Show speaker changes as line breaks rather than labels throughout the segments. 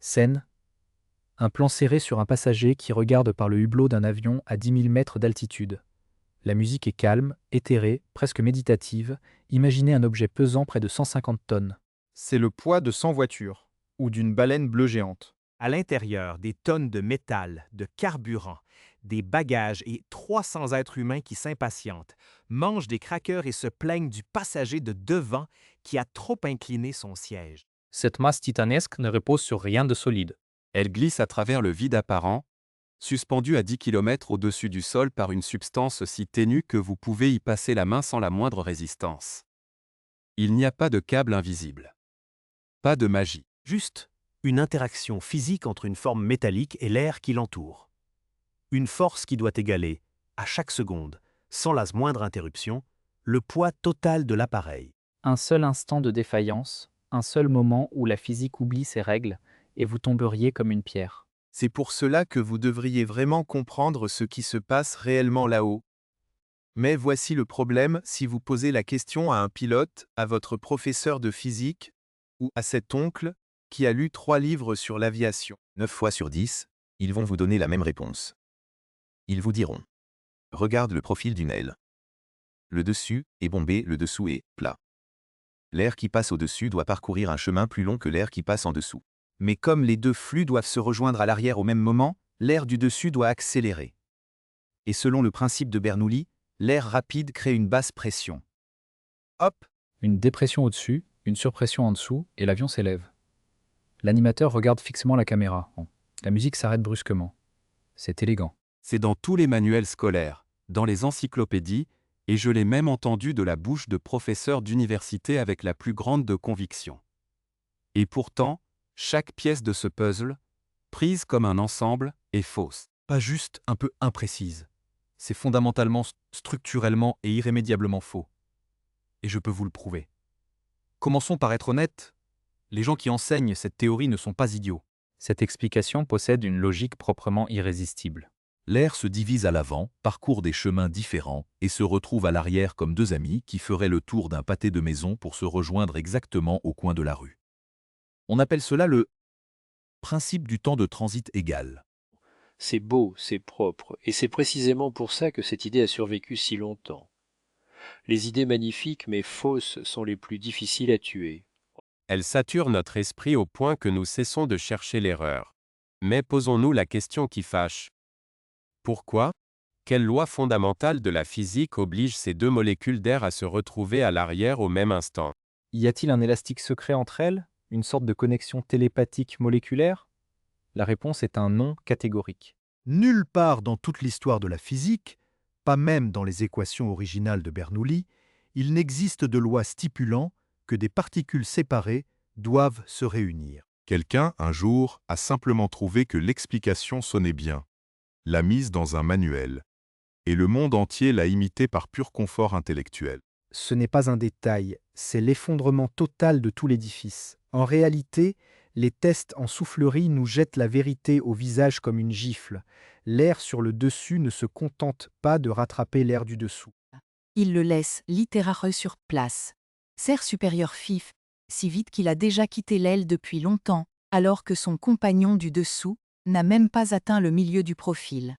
Scène, un plan serré sur un passager qui regarde par le hublot d'un avion à 10 000 mètres d'altitude. La musique est calme, éthérée, presque méditative. Imaginez un objet pesant près de 150 tonnes.
C'est le poids de 100 voitures, ou d'une baleine bleue géante.
À l'intérieur, des tonnes de métal, de carburant, des bagages et 300 êtres humains qui s'impatientent, mangent des crackers et se plaignent du passager de devant qui a trop incliné son siège.
Cette masse titanesque ne repose sur rien de solide.
Elle glisse à travers le vide apparent, suspendue à 10 km au-dessus du sol par une substance si ténue que vous pouvez y passer la main sans la moindre résistance. Il n'y a pas de câble invisible. Pas de magie.
Juste une interaction physique entre une forme métallique et l'air qui l'entoure. Une force qui doit égaler, à chaque seconde, sans la moindre interruption, le poids total de l'appareil.
Un seul instant de défaillance, un seul moment où la physique oublie ses règles et vous tomberiez comme une pierre.
C'est pour cela que vous devriez vraiment comprendre ce qui se passe réellement là-haut. Mais voici le problème si vous posez la question à un pilote, à votre professeur de physique, ou à cet oncle qui a lu 3 livres sur l'aviation.
9 fois sur 10, ils vont vous donner la même réponse. Ils vous diront: regarde le profil d'une aile. Le dessus est bombé, le dessous est plat. L'air qui passe au-dessus doit parcourir un chemin plus long que l'air qui passe en dessous.
Mais comme les deux flux doivent se rejoindre à l'arrière au même moment, l'air du dessus doit accélérer. Et selon le principe de Bernoulli, l'air rapide crée une basse pression. Hop,
Une dépression au-dessus, une surpression en dessous, et l'avion s'élève. L'animateur regarde fixement la caméra. La musique s'arrête brusquement. C'est élégant.
C'est dans tous les manuels scolaires, dans les encyclopédies, et je l'ai même entendu de la bouche de professeurs d'université avec la plus grande de conviction. Et pourtant, chaque pièce de ce puzzle, prise comme un ensemble, est fausse.
pas juste un peu imprécise. C'est fondamentalement, structurellement et irrémédiablement faux. Et je peux vous le prouver. Commençons par être honnêtes. Les gens qui enseignent cette théorie ne sont pas idiots.
Cette explication possède une logique proprement irrésistible.
L'air se divise à l'avant, parcourt des chemins différents et se retrouve à l'arrière comme deux amis qui feraient le tour d'un pâté de maison pour se rejoindre exactement au coin de la rue. On appelle cela le principe du temps de transit égal.
C'est beau, c'est propre, et c'est précisément pour ça que cette idée a survécu si longtemps. Les idées magnifiques mais fausses sont les plus difficiles à tuer.
Elle sature notre esprit au point que nous cessons de chercher l'erreur. Mais posons-nous la question qui fâche. Pourquoi? Quelle loi fondamentale de la physique oblige ces deux molécules d'air à se retrouver à l'arrière au même instant?
Y a-t-il un élastique secret entre elles? Une sorte de connexion télépathique moléculaire? La réponse est un non catégorique.
Nulle part dans toute l'histoire de la physique, pas même dans les équations originales de Bernoulli, il n'existe de loi stipulant que des particules séparées doivent se réunir.
Quelqu'un, un jour, a simplement trouvé que l'explication sonnait bien, l'a mise dans un manuel, et le monde entier l'a imité par pur confort intellectuel.
Ce n'est pas un détail, c'est l'effondrement total de tout l'édifice. En réalité, les tests en soufflerie nous jettent la vérité au visage comme une gifle. L'air sur le dessus ne se contente pas de rattraper l'air du dessous.
Il le laisse littéralement sur place. Serre supérieur fif, si vite qu'il a déjà quitté l'aile depuis longtemps, alors que son compagnon du dessous n'a même pas atteint le milieu du profil.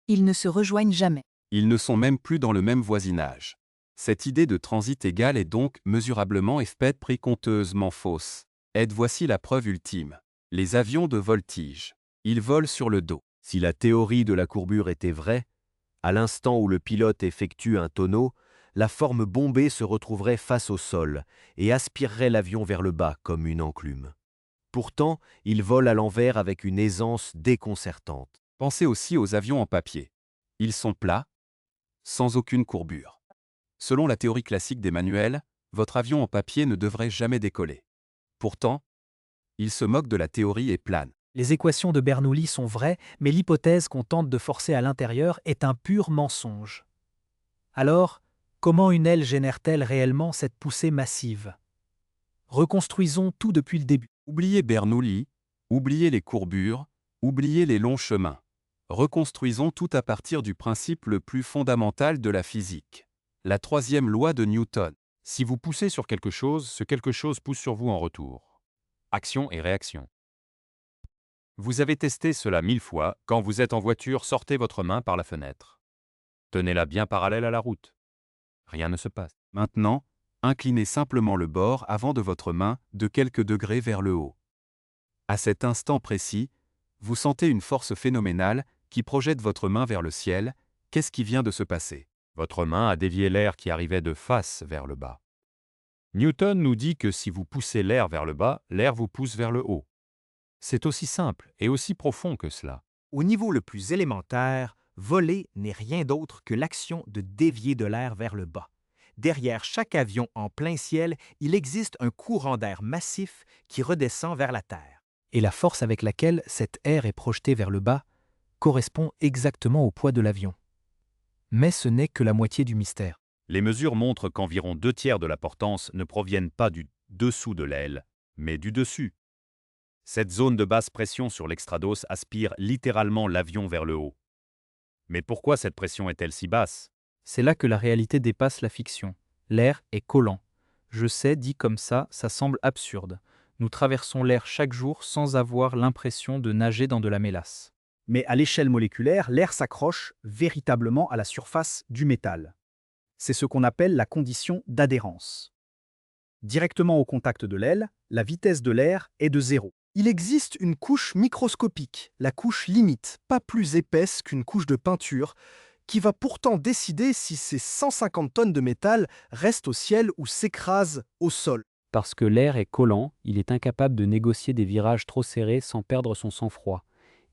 Ils ne se rejoignent jamais.
Ils ne sont même plus dans le même voisinage. Cette idée de transit égal est donc mesurablement et préconteusement fausse. Voici la preuve ultime. Les avions de voltige. Ils volent sur le dos.
Si la théorie de la courbure était vraie, à l'instant où le pilote effectue un tonneau, la forme bombée se retrouverait face au sol et aspirerait l'avion vers le bas comme une enclume. Pourtant, il vole à l'envers avec une aisance déconcertante.
Pensez aussi aux avions en papier. Ils sont plats, sans aucune courbure. Selon la théorie classique des manuels, votre avion en papier ne devrait jamais décoller. Pourtant, il se moque de la théorie et plane.
Les équations de Bernoulli sont vraies, mais l'hypothèse qu'on tente de forcer à l'intérieur est un pur mensonge. Alors, comment une aile génère-t-elle réellement cette poussée massive? Reconstruisons tout depuis le début.
Oubliez Bernoulli, oubliez les courbures, oubliez les longs chemins. Reconstruisons tout à partir du principe le plus fondamental de la physique. La troisième loi de Newton.
Si vous poussez sur quelque chose, ce quelque chose pousse sur vous en retour. Action et réaction.
Vous avez testé cela 1000 fois, quand vous êtes en voiture, sortez votre main par la fenêtre. Tenez-la bien parallèle à la route. Rien ne se passe. Maintenant, inclinez simplement le bord avant de votre main de quelques degrés vers le haut. À cet instant précis, vous sentez une force phénoménale qui projette votre main vers le ciel. Qu'est-ce qui vient de se passer? Votre main a dévié l'air qui arrivait de face vers le bas. Newton nous dit que si vous poussez l'air vers le bas, l'air vous pousse vers le haut. C'est aussi simple et aussi profond que cela.
Au niveau le plus élémentaire, voler n'est rien d'autre que l'action de dévier de l'air vers le bas. Derrière chaque avion en plein ciel, il existe un courant d'air massif qui redescend vers la Terre.
Et la force avec laquelle cet air est projeté vers le bas correspond exactement au poids de l'avion. Mais ce n'est que la moitié du mystère.
Les mesures montrent qu'environ 2/3 de la portance ne proviennent pas du dessous de l'aile, mais du dessus. Cette zone de basse pression sur l'extrados aspire littéralement l'avion vers le haut. Mais pourquoi cette pression est-elle si basse?
C'est là que la réalité dépasse la fiction. L'air est collant. Je sais, dit comme ça semble absurde. Nous traversons l'air chaque jour sans avoir l'impression de nager dans de la mélasse.
Mais à l'échelle moléculaire, l'air s'accroche véritablement à la surface du métal. C'est ce qu'on appelle la condition d'adhérence. Directement au contact de l'aile, la vitesse de l'air est de 0. Il existe une couche microscopique, la couche limite, pas plus épaisse qu'une couche de peinture, qui va pourtant décider si ces 150 tonnes de métal restent au ciel ou s'écrasent au sol.
Parce que l'air est collant, il est incapable de négocier des virages trop serrés sans perdre son sang-froid.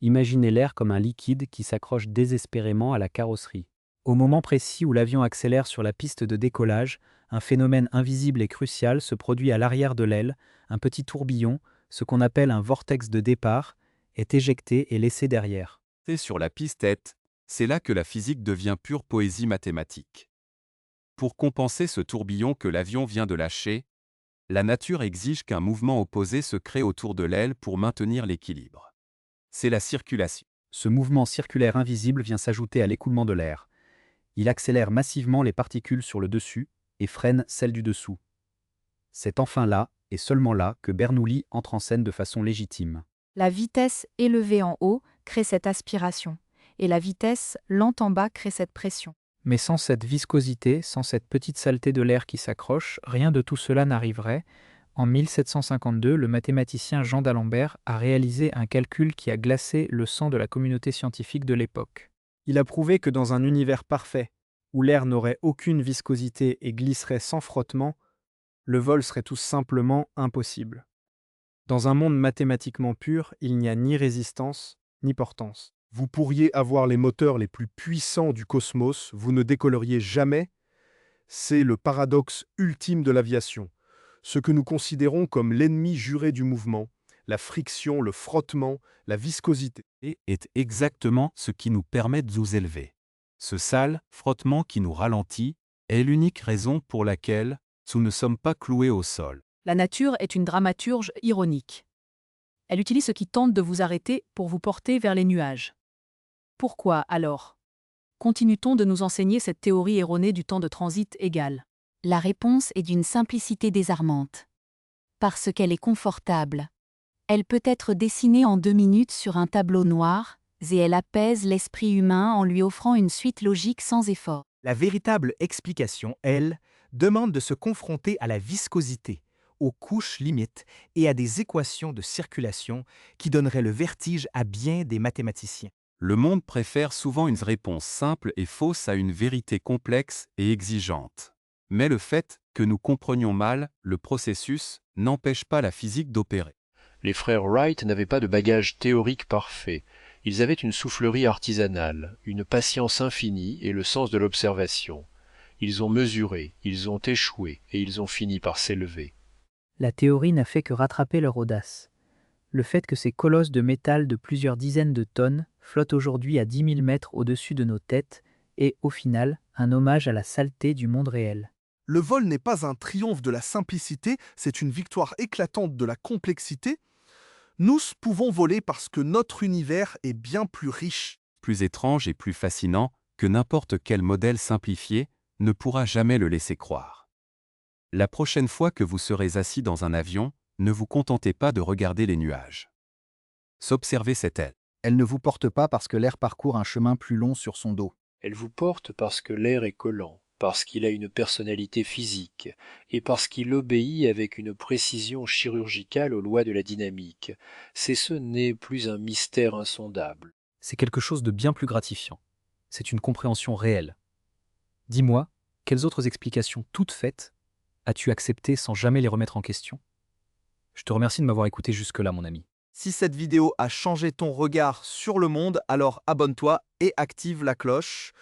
Imaginez l'air comme un liquide qui s'accroche désespérément à la carrosserie.
Au moment précis où l'avion accélère sur la piste de décollage, un phénomène invisible et crucial se produit à l'arrière de l'aile, un petit tourbillon, ce qu'on appelle un vortex de départ, est éjecté et laissé derrière.
Et sur la piste-tête, c'est là que la physique devient pure poésie mathématique. Pour compenser ce tourbillon que l'avion vient de lâcher, la nature exige qu'un mouvement opposé se crée autour de l'aile pour maintenir l'équilibre. C'est la circulation.
Ce mouvement circulaire invisible vient s'ajouter à l'écoulement de l'air. Il accélère massivement les particules sur le dessus et freine celles du dessous. C'est enfin là, et seulement là, que Bernoulli entre en scène de façon légitime.
La vitesse élevée en haut crée cette aspiration, et la vitesse lente en bas crée cette pression.
Mais sans cette viscosité, sans cette petite saleté de l'air qui s'accroche, rien de tout cela n'arriverait. En 1752, le mathématicien Jean d'Alembert a réalisé un calcul qui a glacé le sang de la communauté scientifique de l'époque.
Il a prouvé que dans un univers parfait, où l'air n'aurait aucune viscosité et glisserait sans frottement, le vol serait tout simplement impossible. Dans un monde mathématiquement pur, il n'y a ni résistance, ni portance.
Vous pourriez avoir les moteurs les plus puissants du cosmos, vous ne décolleriez jamais. C'est le paradoxe ultime de l'aviation. Ce que nous considérons comme l'ennemi juré du mouvement, la friction, le frottement, la viscosité.
Et est exactement ce qui nous permet de nous élever. Ce sale frottement qui nous ralentit est l'unique raison pour laquelle nous ne sommes pas cloués au sol.
La nature est une dramaturge ironique. Elle utilise ce qui tente de vous arrêter pour vous porter vers les nuages. Pourquoi, alors, continue-t-on de nous enseigner cette théorie erronée du temps de transit égal? La réponse est d'une simplicité désarmante. Parce qu'elle est confortable. Elle peut être dessinée en 2 minutes sur un tableau noir, et elle apaise l'esprit humain en lui offrant une suite logique sans effort.
La véritable explication, elle, demande de se confronter à la viscosité, aux couches limites et à des équations de circulation qui donneraient le vertige à bien des mathématiciens.
Le monde préfère souvent une réponse simple et fausse à une vérité complexe et exigeante. Mais le fait que nous comprenions mal le processus n'empêche pas la physique d'opérer.
Les frères Wright n'avaient pas de bagage théorique parfait. Ils avaient une soufflerie artisanale, une patience infinie et le sens de l'observation. Ils ont mesuré, ils ont échoué et ils ont fini par s'élever.
La théorie n'a fait que rattraper leur audace. Le fait que ces colosses de métal de plusieurs dizaines de tonnes flottent aujourd'hui à 10 000 mètres au-dessus de nos têtes est, au final, un hommage à la saleté du monde réel.
Le vol n'est pas un triomphe de la simplicité, c'est une victoire éclatante de la complexité. Nous pouvons voler parce que notre univers est bien plus riche.
Plus étrange et plus fascinant que n'importe quel modèle simplifié ne pourra jamais le laisser croire. La prochaine fois que vous serez assis dans un avion, ne vous contentez pas de regarder les nuages. S'observer cette aile.
Elle ne vous porte pas parce que l'air parcourt un chemin plus long sur son dos.
Elle vous porte parce que l'air est collant, parce qu'il a une personnalité physique, et parce qu'il obéit avec une précision chirurgicale aux lois de la dynamique. Ce n'est plus un mystère insondable.
C'est quelque chose de bien plus gratifiant. C'est une compréhension réelle. Dis-moi, quelles autres explications toutes faites as-tu acceptées sans jamais les remettre en question? Je te remercie de m'avoir écouté jusque-là, mon ami.
Si cette vidéo a changé ton regard sur le monde, alors abonne-toi et active la cloche.